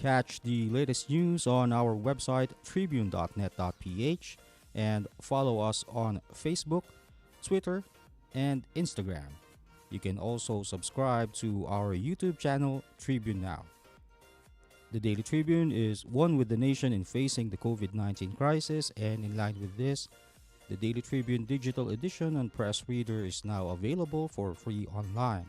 catch the latest news on our website tribune.net.ph and follow us on Facebook, Twitter, and Instagram. You can also subscribe to our YouTube channel, Tribune Now. The Daily Tribune is one with the nation in facing the COVID-19 crisis, and in line with this, the Daily Tribune Digital Edition on Press Reader is now available for free online.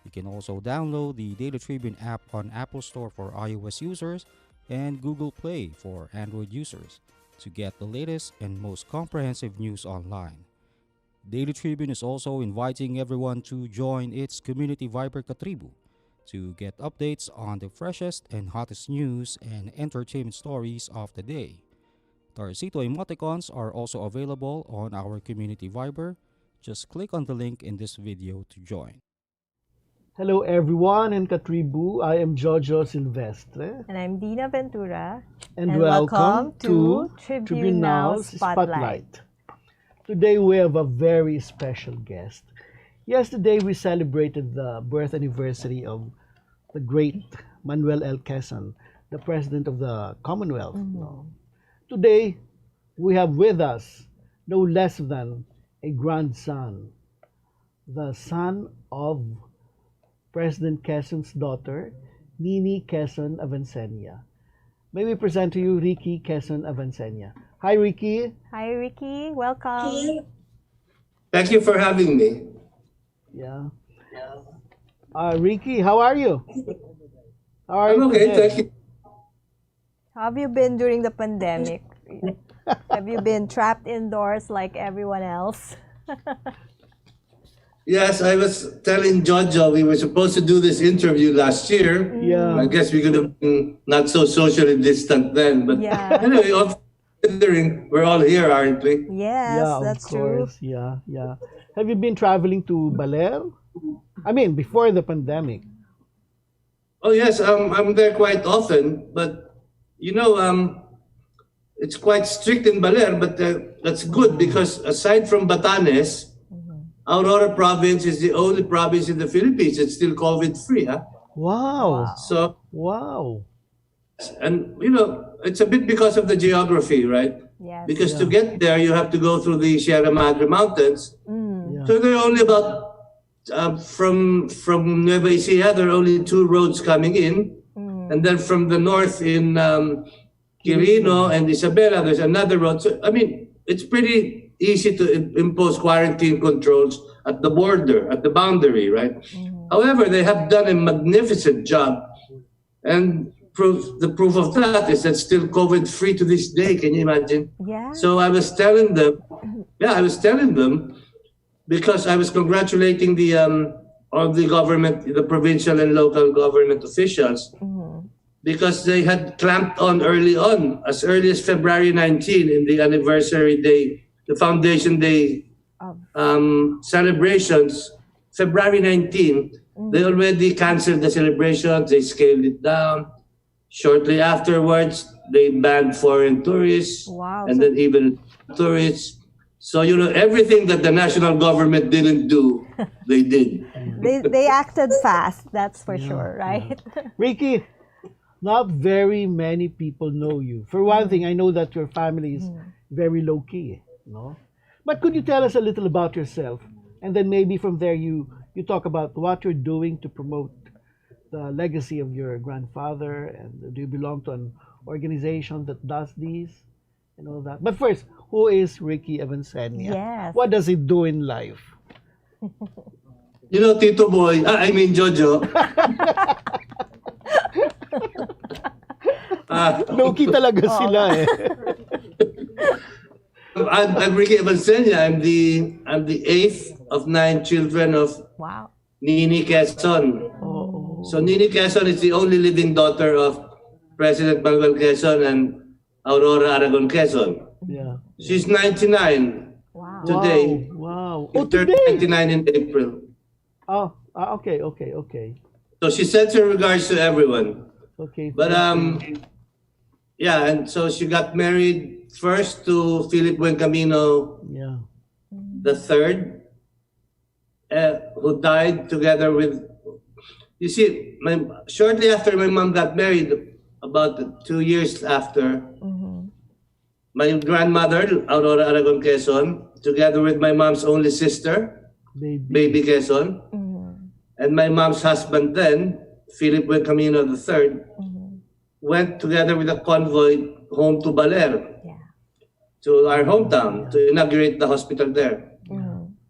You can also download the Daily Tribune app on Apple Store for iOS users and Google Play for Android users to get the latest and most comprehensive news online. Daily Tribune is also inviting everyone to join its community Viber Katribu to get updates on the freshest and hottest news and entertainment stories of the day. Tarcito emoticons are also available on our community Viber. Just click on the link in this video to join. Hello everyone in Katribu. I am Jojo Silvestre. And I'm Dinah Ventura. And welcome to Tribune Now's Spotlight. Today we have a very special guest. Yesterday we celebrated the birth anniversary of the great Manuel L, the President of the Commonwealth. No? Today we have with us no less than a grandson, the son of President Quezon's daughter, Nini Quezon Avancena. May we present to you Ricky Quezon Avancena. Hi, Ricky. Hi, Ricky. Welcome. Thank you for having me. Yeah. Ricky, how are you? How are I'm you okay, today? thank you. How have you been during the pandemic? Have you been trapped indoors like everyone else? Yes, I was telling Jojo we were supposed to do this interview last year. Yeah. I guess we could have been not so socially distant then. But Yeah. anyway, considering we're all here, aren't we? Yes, Yeah, that's of true. course. Yeah, yeah. Have you been traveling to Baler? I mean, before the pandemic. Oh yes, I'm there quite often. But you know, it's quite strict in Baler, but that's good because aside from Batanes, Aurora province is the only province in the Philippines that's still COVID-free. Huh? Wow. So, Wow. and you know, it's a bit because of the geography, right? Yes. Because to get there, you have to go through the Sierra Madre Mountains. Yeah. So there are only about, from Nueva Ecija, there are only two roads coming in. And then from the north in Quirino and Isabela, there's another road. So, I mean, it's pretty easy to impose quarantine controls at the border, at the boundary, right? However, they have done a magnificent job. And the proof of that is that still COVID-free to this day. Can you imagine? Yeah. So I was telling them, because I was congratulating all the government, the provincial and local government officials, because they had clamped on early on, as early as February 19 in the anniversary day, the Foundation Day celebrations, February 19, they already canceled the celebrations, they scaled it down. Shortly afterwards, they banned foreign tourists, Wow. and then even tourists. So, you know, everything that the national government didn't do, they did. They acted fast, that's for sure, right? Ricky, not very many people know you. For one thing, I know that your family is very low-key, no? But could you tell us a little about yourself? And then maybe from there you talk about what you're doing to promote the legacy of your grandfather, and do you belong to an organization that does these and all that? But first, who is Ricky Avancena? Yes. What does he do in life? You know, Tito Boy, Jojo. Low-key talaga sila eh. I'm Ricky Vansenya. I'm the eighth of 9 children of Wow. Nini Quezon. Oh. So Nini Quezon is the only living daughter of President Manuel Quezon and Aurora Aragon Quezon. Yeah. She's 99 Wow. today. Wow. She Oh, turned today. 99 in April. Oh, okay. So she sends her regards to everyone. Okay. But yeah, and so she got married first to Philip Buencamino Yeah. the third, who died together with. You see, shortly after my mom got married, about 2 years after, my grandmother, Aurora Aragon Quezon, together with my mom's only sister, Baby Quezon, and my mom's husband then, Philip Camino III, went together with a convoy home to Baler, to our hometown, to inaugurate the hospital there.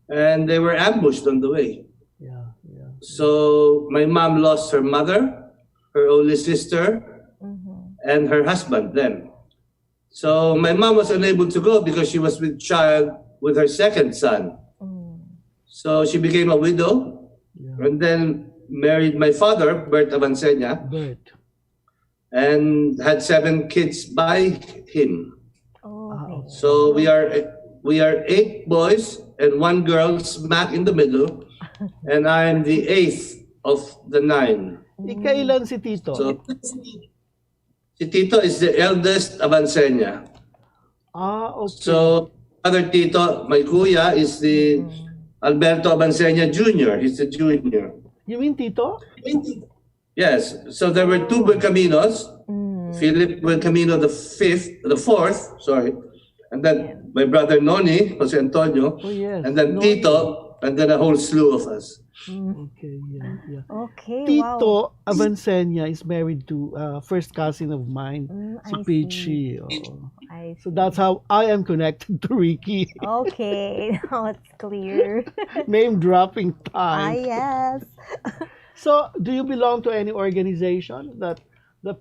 And they were ambushed on the way. So my mom lost her mother, her only sister, and her husband then. So my mom was unable to go because she was with child with her second son. So she became a widow and then married my father, Bert Vansenya, and had 7 kids by him. So we are 8 boys and 1 girl smack in the middle, and I'm the 8th of the 9. Ikailan si Tito? So, si Tito is the eldest Vansenya. Okay. So, other Tito, my kuya, is the Alberto Vansenya Jr. He's the junior. You mean Tito? Yes. So there were 2 Buencaminos. Philip Buencamino the 4th, sorry. And then my brother Noni, Jose Antonio. And then Noni. Tito, and then a whole slew of us. Okay, Okay, Tito Avancena is married to first cousin of mine, si Peachy. So that's how I am connected to Ricky. Okay, now it's clear. Name dropping time. Yes. So, do you belong to any organization that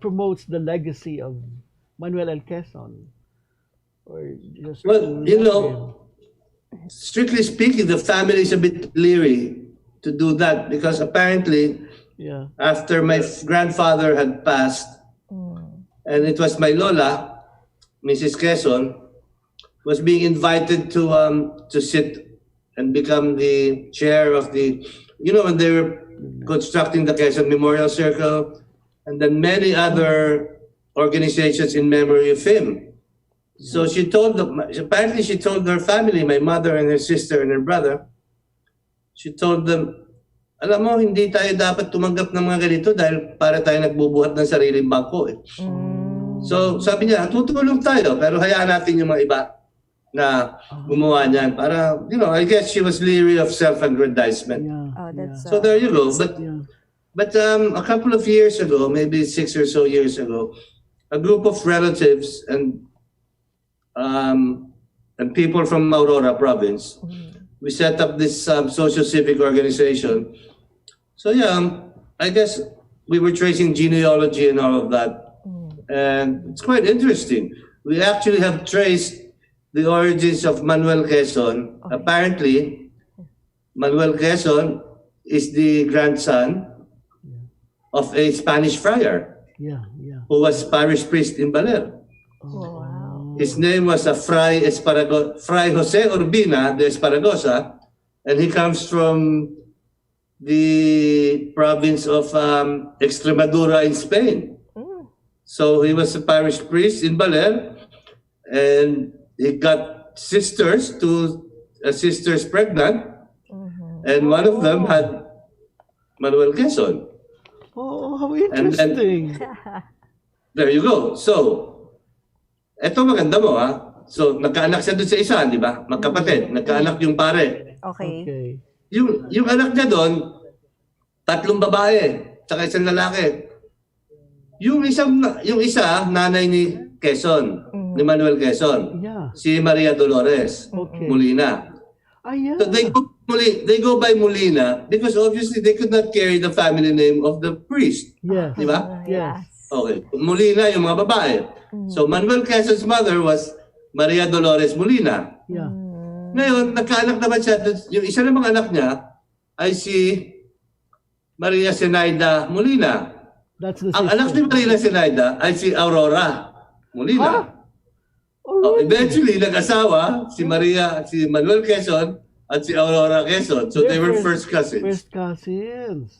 promotes the legacy of Manuel L. Quezon? Or just strictly speaking, the family is a bit leery to do that because apparently, after my grandfather had passed, and it was my Lola, Mrs. Quezon, was being invited to sit and become the chair of the, when they were constructing the Quezon Memorial Circle, and then many other organizations in memory of him. So she told them, apparently she told her family, my mother and her sister and her brother, she told them, alam mo, hindi tayo dapat tumanggap ng mga ganito dahil para tayo nagbubuhat ng sariling bangko. So sabi niya, tutulong tayo, pero hayaan natin yung mga iba na gumawa niyan. Para, I guess she was leery of self-aggrandizement. So there you go. But a couple of years ago, maybe 6 or so years ago, a group of relatives and people from Aurora province, we set up this social civic organization. So I guess we were tracing genealogy and all of that. And it's quite interesting. We actually have traced the origins of Manuel Quezon. Apparently, Manuel Quezon is the grandson of a Spanish friar who was parish priest in Baler. His name was Fray Jose Urbina de Esparagosa, and he comes from the province of Extremadura in Spain. So he was a parish priest in Baler, and he got sisters, 2 sisters pregnant, and one of them had Manuel Quezon. Oh, how interesting. There you go. So, eto maganda mo So, nagkaanak siya doon sa isa, di ba? Magkapatid. Nagkaanak yung pare. Okay. Yung anak niya doon, 3 babae, tsaka 1 lalaki. Yung isa, nanay ni Quezon, ni Manuel Quezon. Si Maria Dolores Molina. So they go by Molina because obviously they could not carry the family name of the priest. Di ba? Yes. Okay. Molina yung mga babae. So Manuel Quezon's mother was Maria Dolores Molina. Ngayon, nagkaanak naman siya. Yung isa ng mga anak niya ay si Maria Zenaida Molina. Ang anak ni Maria Zenaida ay si Aurora Molina. Eventually, nag-asawa si Manuel Quezon at si Aurora Quezon. So they were first cousins. First cousins.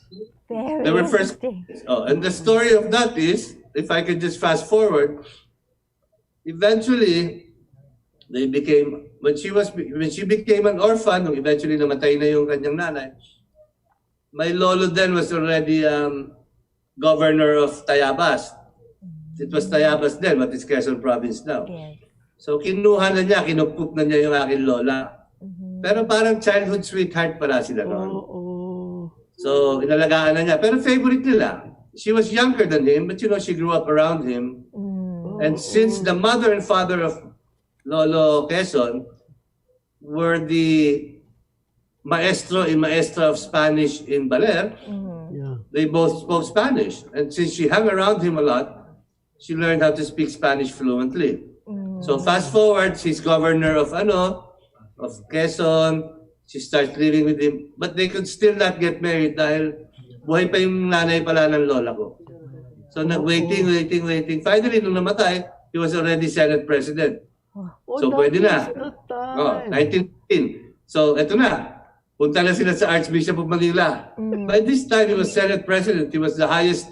They were first. And the story of that is, if I could just fast forward, eventually they became, when she became an orphan, eventually namatay na yung kanyang nanay. My lolo then was already governor of Tayabas. It was Tayabas then, but it's Quezon Province now. Yes. So kinuha na niya, kinupkup na niya yung aking lola. Pero parang childhood sweetheart pala sila noon. So inalagaan na niya. Pero favorite nila. She was younger than him, but she grew up around him. And since the mother and father of Lolo Quezon were the maestro and maestra of Spanish in Baler, they both spoke Spanish. And since she hung around him a lot, she learned how to speak Spanish fluently. So fast forward, she's governor of Quezon. She starts living with him. But they could still not get married dahil buhay pa yung nanay pala ng lola ko. So waiting. Finally, nung namatay, he was already Senate President. So pwede na. 1915. So eto na. Punta na sila sa Archbishop of Manila. By this time, he was Senate President. He was the highest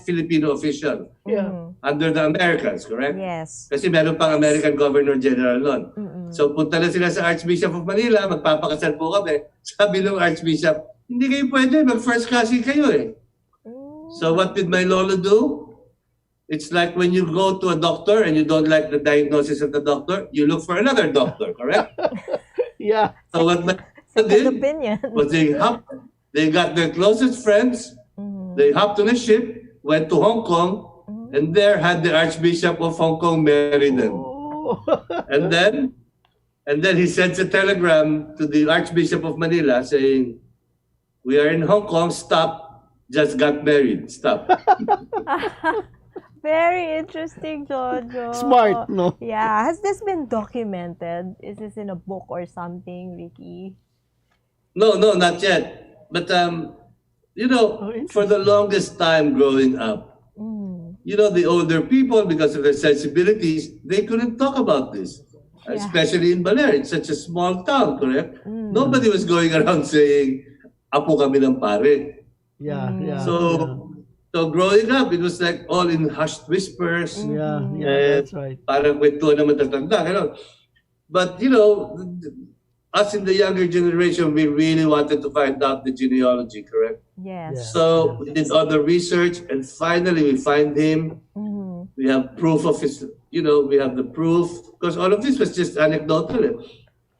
Filipino official under the Americans, correct? Yes. Kasi meron pang American Governor General noon. So punta na sila sa Archbishop of Manila, magpapakasal po kami. Sabi ng Archbishop, hindi kayo pwede, mag-first cousin kayo eh. So what did my lolo do? It's like when you go to a doctor and you don't like the diagnosis of the doctor, you look for another doctor, correct? Yeah. So what my Second did opinion. was they got their closest friends, they hopped on a ship, went to Hong Kong, and there had the Archbishop of Hong Kong marry them. And then he sends a telegram to the Archbishop of Manila saying, "We are in Hong Kong, stop, just got married, stop." Very interesting, Jojo. Smart, no? Yeah. Has this been documented? Is this in a book or something, Ricky? No, not yet. But, for the longest time growing up, the older people, because of their sensibilities, they couldn't talk about this. Especially in Baler, it's such a small town, correct? Nobody was going around saying, "Apo kami ng pare." Yeah. So growing up, it was like all in hushed whispers. Yeah, that's right. Parang kwento naman tatanda. But, us in the younger generation, we really wanted to find out the genealogy, correct? Yes. So we did all the research, and finally we find him. We have proof of his, we have the proof, because all of this was just anecdotal.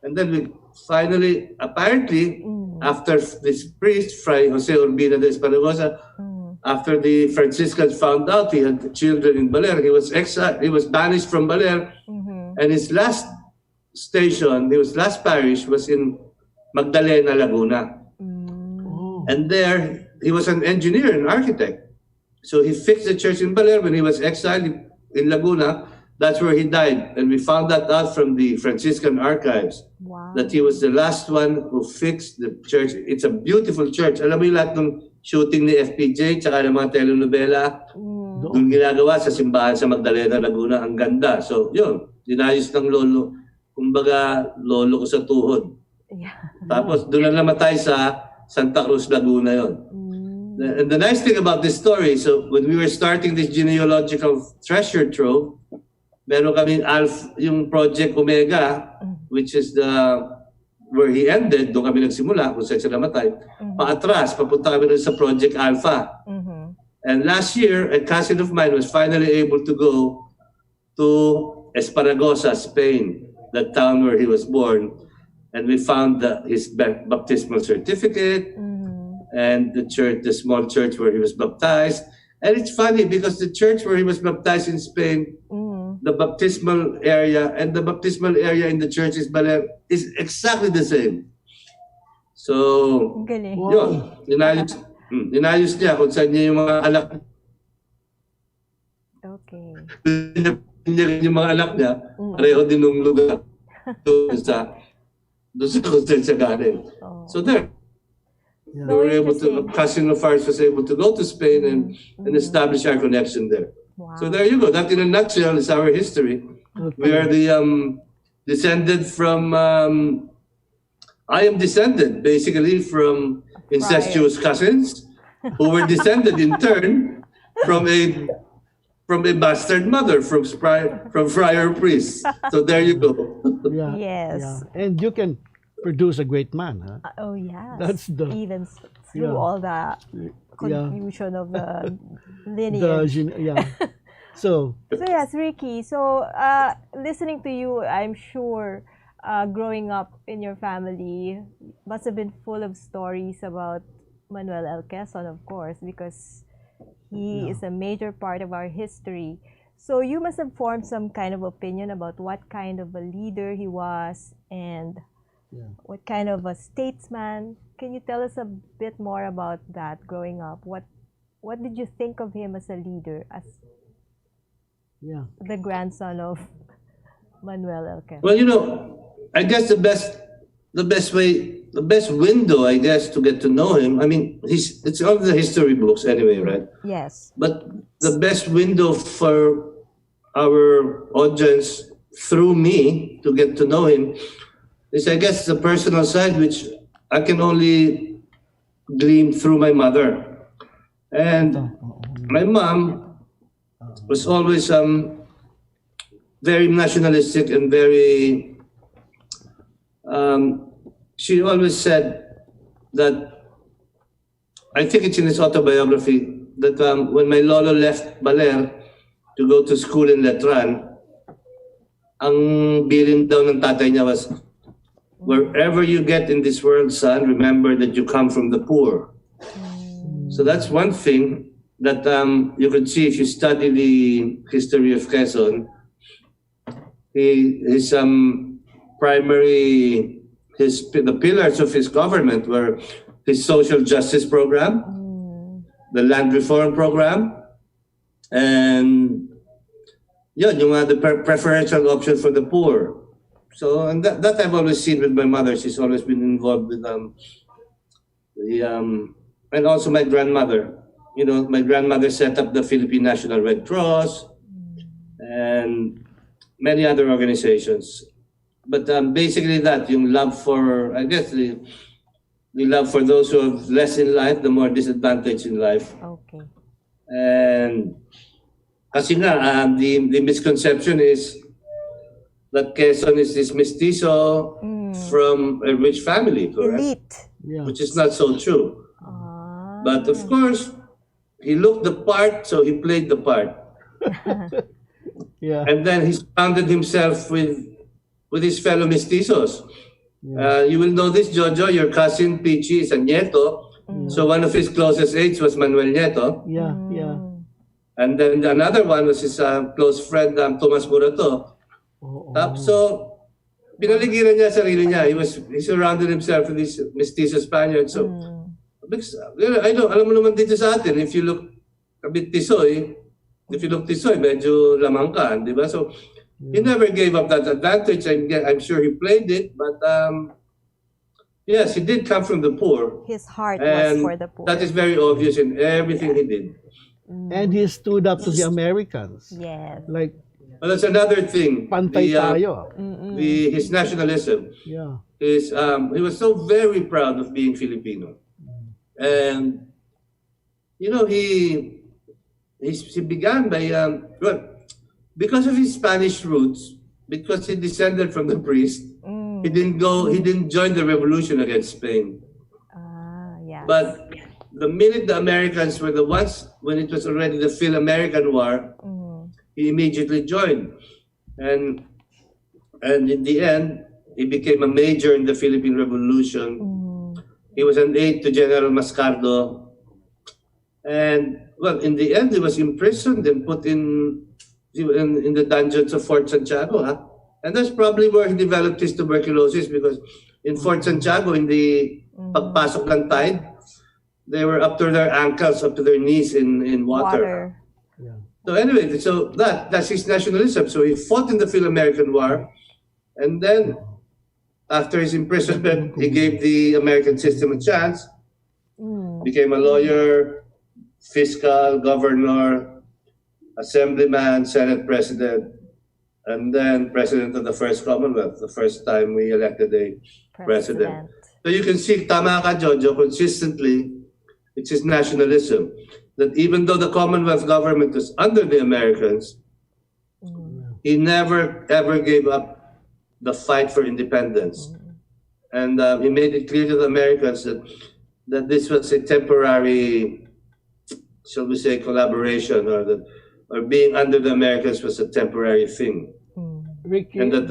And then we finally, apparently, after this priest, Fray Jose Urbina de Espanagosa, after the Franciscans found out he had children in Baler, he was exiled, he was banished from Baler, and his last parish was in Magdalena, Laguna. And there, he was an engineer, an architect. So he fixed the church in Baler. When he was exiled in Laguna, that's where he died. And we found that out from the Franciscan archives, that he was the last one who fixed the church. It's a beautiful church. Alam mo yung lahat ng shooting ni FPJ, tsaka ng mga telenovela, doon ginagawa sa simbahan sa Magdalena, Laguna. Ang ganda. So, yun, dinayos ng lolo. Kumbaga, lolo ko sa tuhod. Tapos, doon lang namatay sa Santa Cruz, Laguna yon. And the nice thing about this story, so when we were starting this genealogical treasure trove, meron kaming yung Project Omega, which is where he ended, doon kami nagsimula, kung saan siya namatay, paatras, papunta kami sa Project Alpha. And last year, a cousin of mine was finally able to go to Esparagosa, Spain, the town where he was born. And we found his baptismal certificate and the small church where he was baptized. And it's funny because the church where he was baptized in Spain, the baptismal area and the baptismal area in the church is exactly the same. So, yun, inayos niya kung saan niya yung mga anak. Okay. Yung mga anak niya, pareho din ng lugar. Doon sa kung saan siya galing. So there. We were able to, a cousin of ours was able to go to Spain and establish our connection there. Wow. So there you go. That in a nutshell is our history. Okay. We are the descended from, I am descended basically from incestuous cousins who were descended in turn from a bastard mother, from friar priests. So there you go. Yes. And you can produce a great man, huh? Oh yes. That's the even through yeah. all the Yeah. confusion of the lineage. Yeah. So So yes, Ricky. So listening to you, I'm sure growing up in your family must have been full of stories about Manuel L. Quezon, of course, because he is a major part of our history. So you must have formed some kind of opinion about what kind of a leader he was and what kind of a statesman. Can you tell us a bit more about that growing up? What did you think of him as a leader, as the grandson of Manuel L. Quezon? Well, I guess the best window, I guess, to get to know him. I mean, it's all the history books anyway, right? Yes. But the best window for our audience through me to get to know him is, I guess, the personal side, which I can only glean through my mother. And my mom was always very nationalistic and very, she always said that, I think it's in his autobiography, that when my lolo left Baler to go to school in Letran, ang bilin daw ng tatay niya was, wherever you get in this world, son, remember that you come from the poor. So that's one thing that you could see if you study the history of Quezon. His primary, the pillars of his government were his social justice program, the land reform program, and the preferential option for the poor. So, and that I've always seen with my mother. She's always been involved with and also my grandmother. My grandmother set up the Philippine National Red Cross and many other organizations. But basically that, yung love for, I guess, the love for those who have less in life, the more disadvantaged in life. Okay. And kasi nga, the misconception is that Quezon is this mestizo from a rich family, correct? Elite. Which is not so true. But of course, he looked the part, so he played the part. And then he surrounded himself with his fellow mestizos. You will know this, Jojo, your cousin Pichi is a Nieto. So one of his closest aides was Manuel Nieto. And then another one was his close friend, Tomas Burato. So, pinaligiran niya sarili niya. He surrounded himself with these mestizo Spaniards. So, alam mo naman dito sa atin, if you look a bit tisoy, medyo lamang ka, di ba? So, he never gave up that advantage. I'm sure he played it, but yes, he did come from the poor. His heart was for the poor. That is very obvious in everything he did. And he stood up to the Americans. Yes. Like, well, that's another thing. Pantay tayo. His nationalism. He was so very proud of being Filipino. And, he began by, because of his Spanish roots, because he descended from the priest, he didn't join the revolution against Spain. But the minute the Americans were the ones, when it was already the Phil-American War, he immediately joined. And in the end, he became a major in the Philippine Revolution. He was an aide to General Mascardo. And, well, in the end, he was imprisoned and put in the dungeons of Fort Santiago. And that's probably where he developed his tuberculosis, because in Fort Santiago, in the pagpasok ng tide, they were up to their ankles, up to their knees in water. So anyway, that's his nationalism. So he fought in the Phil-American War, and then after his imprisonment, he gave the American system a chance, became a lawyer, fiscal, governor, assemblyman, Senate president, and then president of the first Commonwealth, the first time we elected a president. So you can see, tama ka, Jojo, consistently, it's his nationalism. That even though the Commonwealth government was under the Americans, he never ever gave up the fight for independence. And he made it clear to the Americans that this was a temporary, shall we say, collaboration, or being under the Americans was a temporary thing. Ricky? And that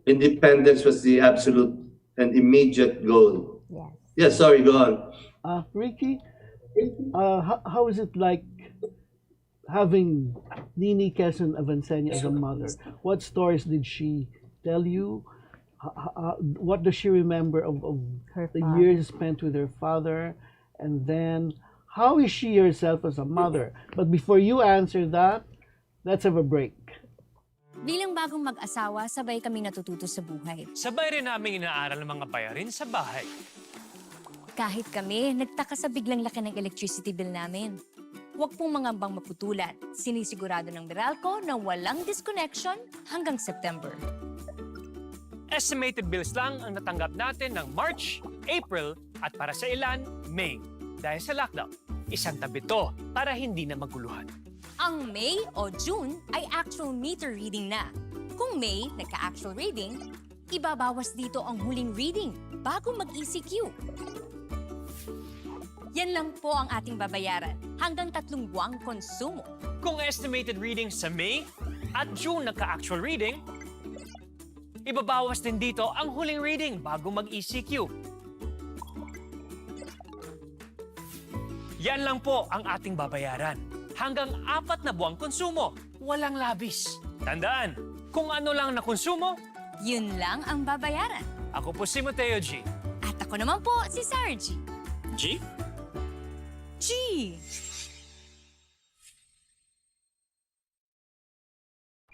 independence was the absolute and immediate goal. Yes. Yeah, sorry, go on. Ricky, how is it like having Nini Quezon Avancena as a mother? What stories did she tell you? What does she remember of the years spent with her father? And then, how is she herself as a mother? But before you answer that, let's have a break. Bilang bagong mag-asawa, sabay kami natututo sa buhay. Sabay rin namin inaaral ng mga bayarin sa bahay. Kahit kami, nagtaka sa biglang laki ng electricity bill namin. Huwag pong mangambang maputulan. Sinisigurado ng Meralco na walang disconnection hanggang September. Estimated bills lang ang natanggap natin ng March, April, at para sa ilan, May. Dahil sa lockdown, isang tabi to para hindi na maguluhan. Ang May o June ay actual meter reading na. Kung May, nagka-actual reading, ibabawas dito ang huling reading bago mag-ECQ. Yan lang po ang ating babayaran hanggang 3 buwang konsumo. Kung estimated reading sa May at June nagka-actual reading, ibabawas din dito ang huling reading bago mag-ECQ. Yan lang po ang ating babayaran. Hanggang 4 na buwang konsumo, walang labis. Tandaan, kung ano lang na konsumo, Yun lang ang babayaran. ako po si Mateo G. At ako naman po si Sarah G. G? G!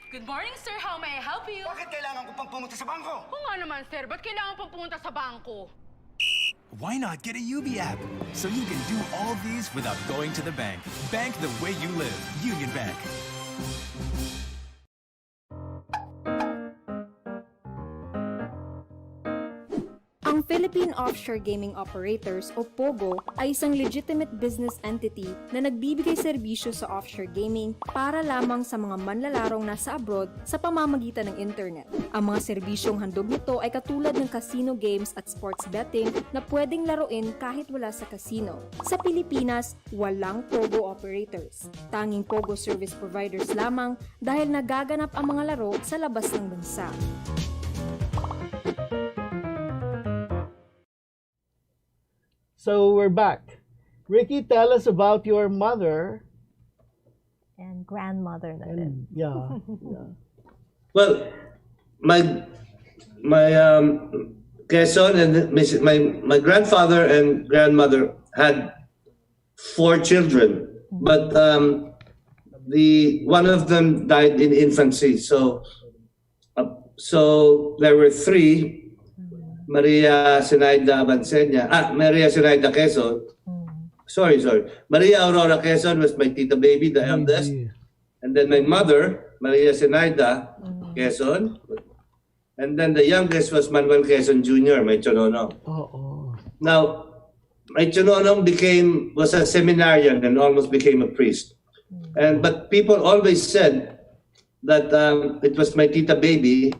Good morning, sir. How may I help you? Bakit kailangan ko pang pumunta sa bangko? Kung nga naman, sir, ba't kailangan pang pumunta sa bangko? Why not get a UB app so you can do all these without going to the bank? Bank the way you live. Union Bank. Ang Philippine Offshore Gaming Operators o POGO ay isang legitimate business entity na nagbibigay serbisyo sa offshore gaming para lamang sa mga manlalarong nasa abroad sa pamamagitan ng internet. Ang mga serbisyong handog nito ay katulad ng casino games at sports betting na pwedeng laruin kahit wala sa casino. Sa Pilipinas, walang POGO operators. Tanging POGO service providers lamang dahil nagaganap ang mga laro sa labas ng bansa. So we're back. Ricky, tell us about your mother. And grandmother na rin. And yeah. Well, my Quezon and my grandfather and grandmother had 4 children, but one of them died in infancy. So there were 3. Maria Zenaida Vansenya. Maria Zenaida Quezon. Sorry. Maria Aurora Quezon was my tita baby, the eldest. And then my mother, Maria Zenaida Quezon. And then the youngest was Manuel Quezon Jr., my chonono. Now, my chonono was a seminarian and almost became a priest. But people always said that it was my tita baby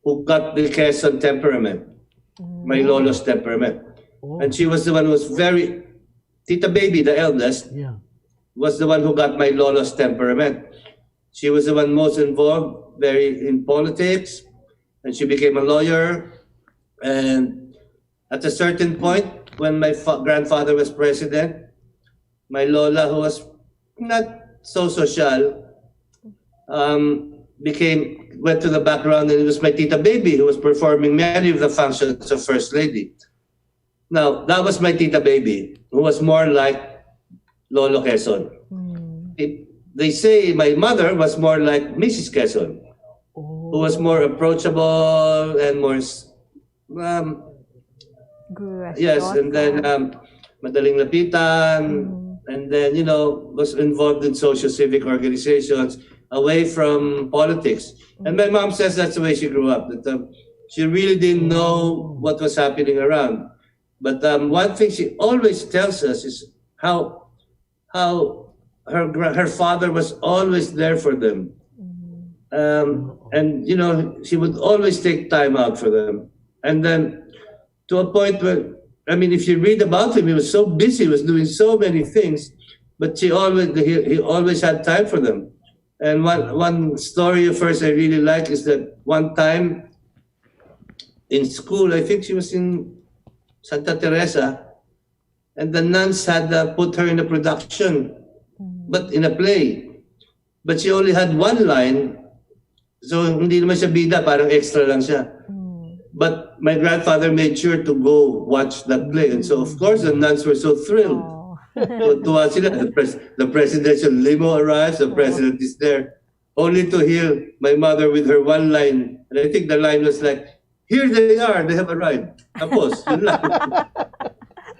who got the Quezon temperament, my lolo's temperament. And she was the one who was Tita Baby, the eldest, was the one who got my lolo's temperament. She was the one most involved, very in politics, and she became a lawyer. And at a certain point, when my grandfather was president, my lola, who was not so social, went to the background, and it was my tita baby who was performing many of the functions of First Lady. Now, that was my tita baby, who was more like Lolo Quezon. They say my mother was more like Mrs. Quezon, who was more approachable and more... yes, and then madaling lapitan, and then, was involved in social-civic organizations, away from politics. And my mom says that's the way she grew up, that she really didn't know what was happening around. But one thing she always tells us is how her father was always there for them. And, she would always take time out for them. And then to a point where, I mean, if you read about him, he was so busy, he was doing so many things, but he always had time for them. And one story of hers I really like is that one time in school, I think she was in Santa Teresa, and the nuns had put her in a production, but in a play. But she only had one line, so hindi naman siya bida, parang extra lang siya. But my grandfather made sure to go watch that play. And so, of course, the nuns were so thrilled. Tuwa sila. The presidential limo arrives, the president is there, only to hear my mother with her one line. And I think the line was like, "Here they are, they have arrived." Tapos, yun lang.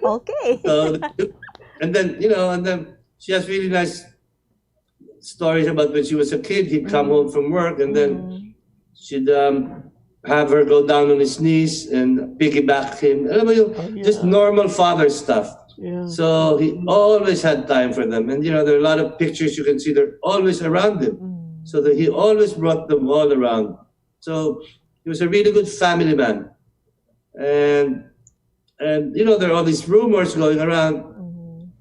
Okay. So, and then she has really nice stories about when she was a kid. He'd come home from work, and then she'd have her go down on his knees and piggyback him. Alam mo yung just normal father stuff. Yeah. So he always had time for them. And there are a lot of pictures you can see, they're always around him. So that he always brought them all around. So he was a really good family man. And there are all these rumors going around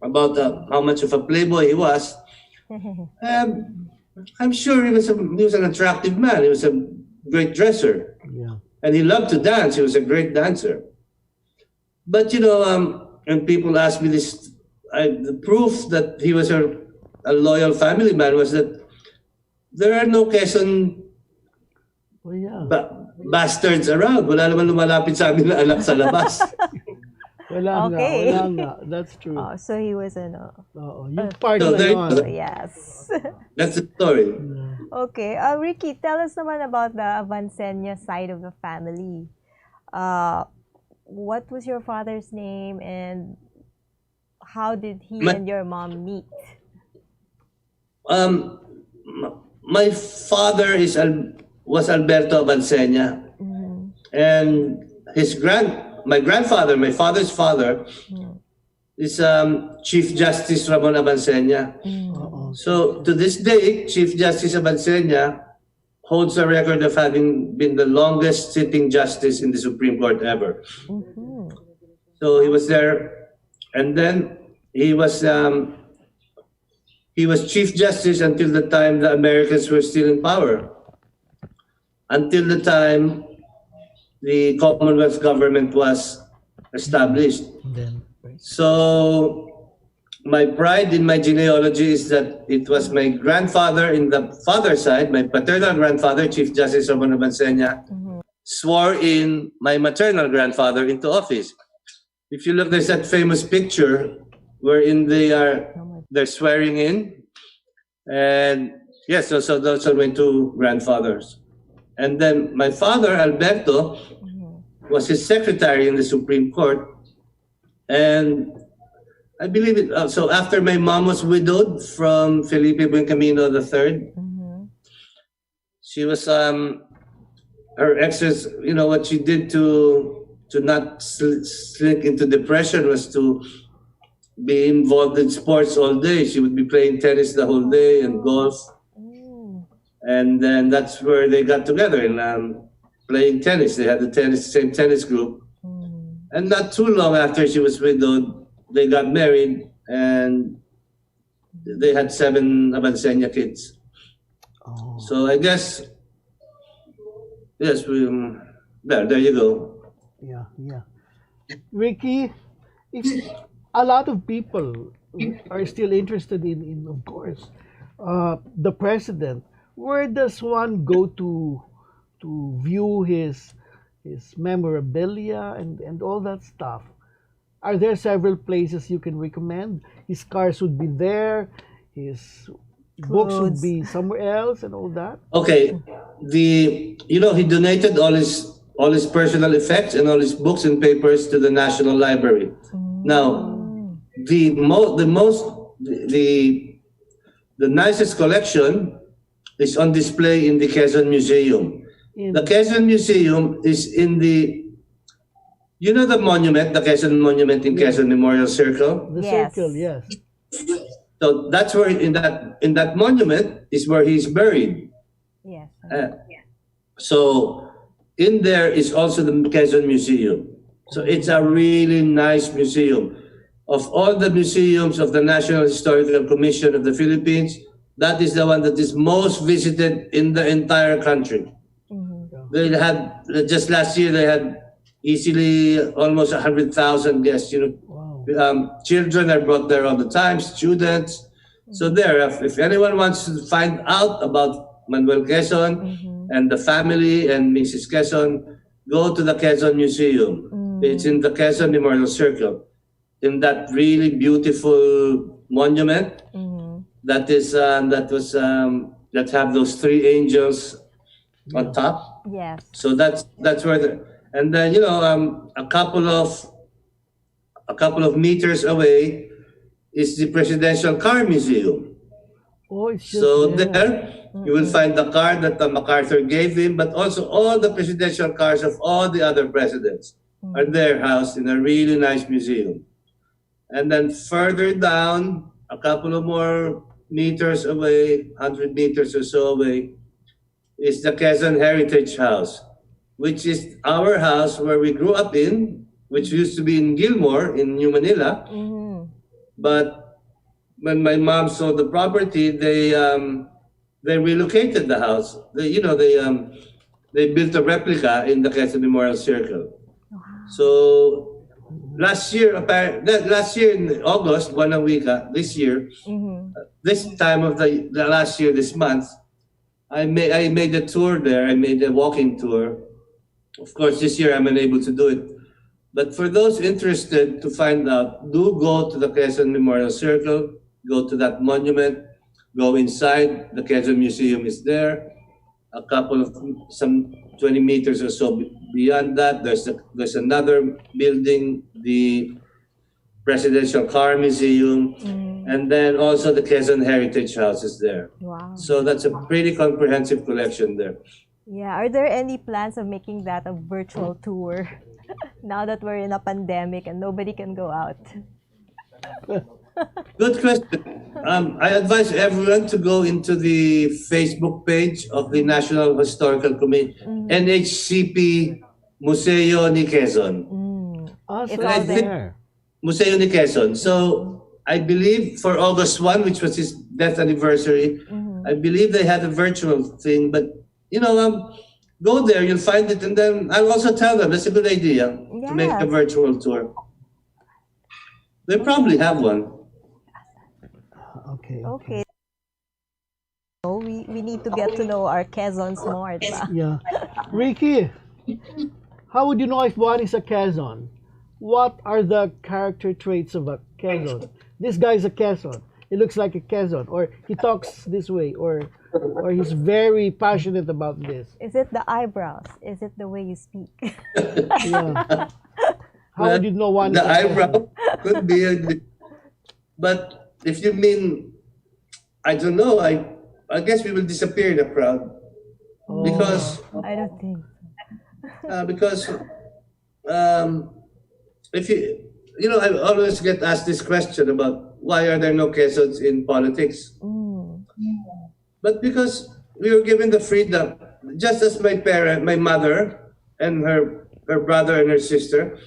about how much of a playboy he was. I'm sure he was an attractive man. He was a great dresser. Yeah. And he loved to dance. He was a great dancer. But, and people ask me this, the proof that he was a loyal family man was that there are no Quezon bastards around. Wala naman lumalapit sa amin na anak sa labas. Wala nga. That's true. Oh, so he was an... Yung part na yun. Yes. That's the story. Okay. Ricky, tell us naman about the Vansenya side of the family. What was your father's name and how did he and your mom meet? My father was Alberto Vansenya. And my grandfather, my father's father, is Chief Justice Ramon Vansenya. So to this day, Chief Justice Vansenya holds a record of having been the longest sitting justice in the Supreme Court ever. So he was there, and then he was Chief Justice until the time the Americans were still in power. Until the time the Commonwealth government was established. So my pride in my genealogy is that it was my grandfather in the father's side, my paternal grandfather, Chief Justice Ramon Vansenya, swore in my maternal grandfather into office. If you look, there's that famous picture wherein they're swearing in. And yes, so those are my two grandfathers. And then my father, Alberto, was his secretary in the Supreme Court. And I believe it. So after my mom was widowed from Felipe Buencamino III, she was her exes. What she did to not slink into depression was to be involved in sports all day. She would be playing tennis the whole day and golf. And then that's where they got together and playing tennis. They had the same tennis group. And not too long after she was widowed, they got married and they had 7 Vansenya kids. So I guess, yes, there you go. Yeah. Ricky, a lot of people are still interested in of course, the president. Where does one go to view his memorabilia and all that stuff? Are there several places you can recommend? His cars would be there, his books would be somewhere else, and all that. Okay, he donated all his personal effects and all his books and papers to the National Library. Now, the nicest collection is on display in the Quezon Museum. The Quezon Museum is in the monument, the Quezon Monument in Quezon Memorial Circle? The circle, yes. So that's where in that monument is where he's buried. Yes. So in there is also the Quezon Museum. So it's a really nice museum. Of all the museums of the National Historical Commission of the Philippines, that is the one that is most visited in the entire country. They had, just last year, they had easily almost 100,000 guests. Children are brought there all the time, students. So there, if anyone wants to find out about Manuel Quezon and the family and Mrs. Quezon, go to the Quezon Museum. It's in the Quezon Memorial Circle, in that really beautiful monument that have those three angels on top. Yes. So that's where and then a couple of meters away is the Presidential Car Museum. Oh, it's just so there. You will find the car that MacArthur gave him, but also all the presidential cars of all the other presidents are there, housed in a really nice museum. And then further down, a couple of more meters away, 100 meters or so away, is the Quezon Heritage House, which is our house where we grew up in, which used to be in Gilmore in New Manila. But when my mom sold the property, they relocated the house. They built a replica in the Quezon Memorial Circle. So last year in August, this year, this time of the last year, this month, I made a tour there. I made a walking tour. Of course, this year I'm unable to do it. But for those interested to find out, do go to the Quezon Memorial Circle, go to that monument, go inside. The Quezon Museum is there. Some 20 meters or so beyond that, there's another building, the Presidential Car Museum, and then also the Quezon Heritage House is there. Wow. So that's a pretty comprehensive collection there. Yeah. Are there any plans of making that a virtual tour now that we're in a pandemic and nobody can go out? Good question. I advise everyone to go into the Facebook page of the National Historical Commission, NHCP Museo ni Quezon. Also It's all there. Museo ni Quezon. So I believe for August 1, which was his death anniversary, I believe they had a virtual thing. But, go there, you'll find it. And then I'll also tell them that's a good idea to make a virtual tour. They probably have one. Okay. So we need to get to know our Quezons more, diba? Yeah. Ricky, how would you know if one is a Quezon? What are the character traits of a Quezon? This guy's a Quezon. He looks like a Quezon, or he talks this way, or he's very passionate about this. Is it the eyebrows? Is it the way you speak? Yeah. How would you know one? The eyebrow could be, but if you mean, I don't know. I guess we will disappear in the crowd because I don't think. because if I always get asked this question about why are there no Quezons in politics? But because we were given the freedom, just as my mother, and her brother and her sister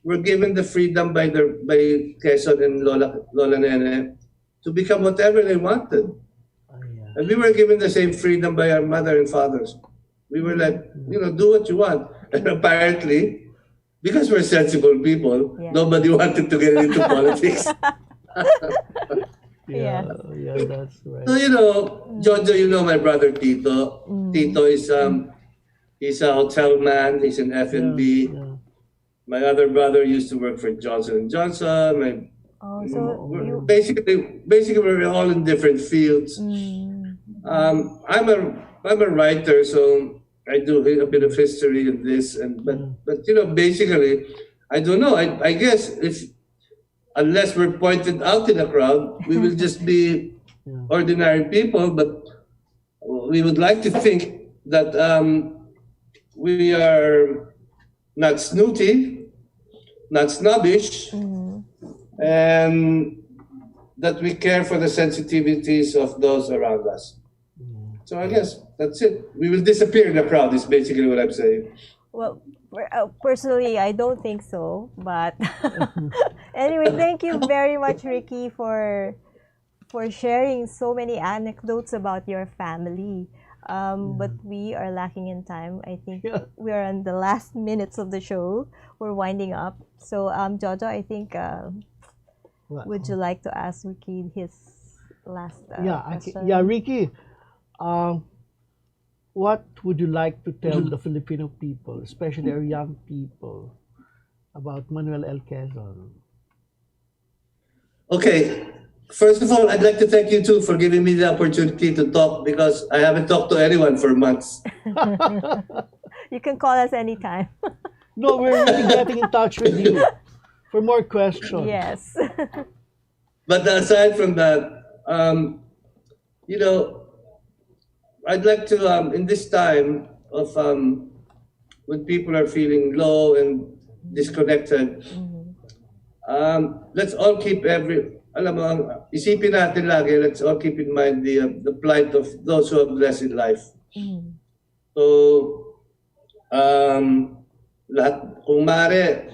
were given the freedom by Quezon and Lola Nene to become whatever they wanted. And we were given the same freedom by our mother and fathers. We were like, do what you want. And apparently, because we're sensible people, nobody wanted to get into politics. Yeah, that's right. So, Jojo, my brother Tito. Tito is he's a hotel man. He's an F&B. My other brother used to work for Johnson & Johnson. Basically, we're all in different fields. I'm a writer, so I do a bit of history in this, but basically, I don't know. I guess unless we're pointed out in a crowd, we will just be ordinary people. But we would like to think that we are not snooty, not snobbish, and that we care for the sensitivities of those around us. So I guess that's it. We will disappear in the crowd is basically what I'm saying. Well, personally, I don't think so. But anyway, thank you very much, Ricky, for sharing so many anecdotes about your family. But we are lacking in time. I think we are on the last minutes of the show. We're winding up. So, Jojo, I think, would you like to ask Ricky his last question? Ricky, what would you like to tell the Filipino people, especially our young people, about Manuel L. Quezon? Okay. First of all, I'd like to thank you too for giving me the opportunity to talk because I haven't talked to anyone for months. You can call us anytime. No, we're really getting in touch with you for more questions. Yes. But aside from that, you know, I'd like to, in this time of when people are feeling low and disconnected, let's all keep alam mo, isipin natin lagi, let's all keep in mind the plight of those who have less in life. So, lahat, kung maaari,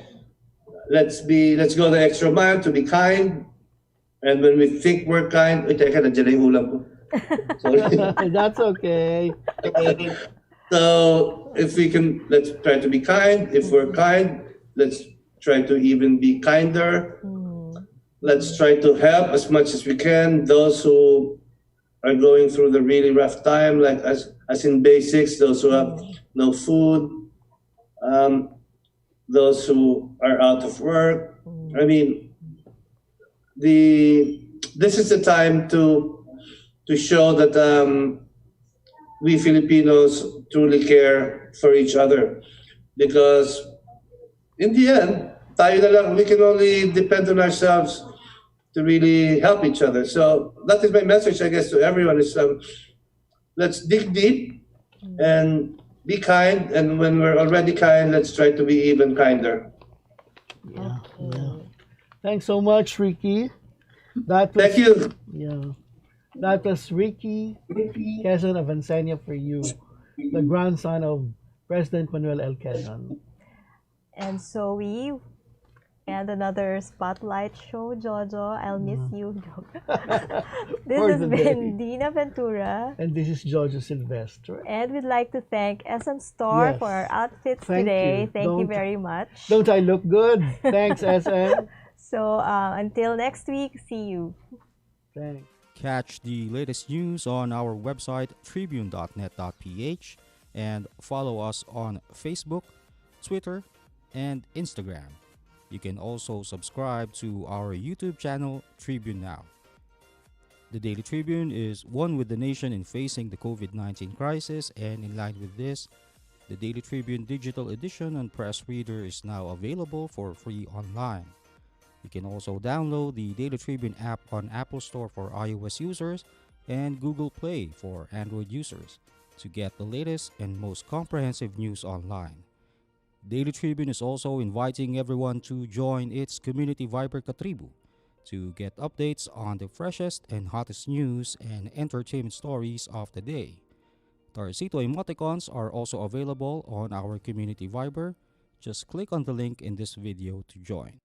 let's go the extra mile to be kind. And when we think we're kind, teka, nandiyan na yung ulam ko. That's okay. So, if we can, let's try to be kind. If we're kind, let's try to even be kinder. Let's try to help as much as we can those who are going through the really rough time, like as in basics, those who have no food, those who are out of work. I mean, this is the time to show that we Filipinos truly care for each other, because in the end, tayo na lang, we can only depend on ourselves to really help each other. So that is my message, I guess, to everyone is let's dig deep and be kind. And when we're already kind, let's try to be even kinder. Yeah. Thanks so much, Ricky. Thank you. Yeah. That was Ricky Quezon Avancena for you, the grandson of President Manuel L. Quezon. And so we end another spotlight show, Jojo. I'll miss you. This has been Dinah Ventura. And this is Jojo Silvestre. And we'd like to thank SM Store for our outfits today. Thank you very much. Don't I look good? Thanks, SM. So until next week, see you. Thanks. Catch the latest news on our website tribune.net.ph and follow us on Facebook, Twitter, and Instagram. You can also subscribe to our YouTube channel, Tribune Now. The Daily Tribune is one with the nation in facing the COVID-19 crisis, and in line with this, the Daily Tribune digital edition and press reader is now available for free online. You can also download the Daily Tribune app on Apple Store for iOS users and Google Play for Android users to get the latest and most comprehensive news online. Daily Tribune is also inviting everyone to join its community Viber Katribu to get updates on the freshest and hottest news and entertainment stories of the day. Tarcito emoticons are also available on our community Viber. Just click on the link in this video to join.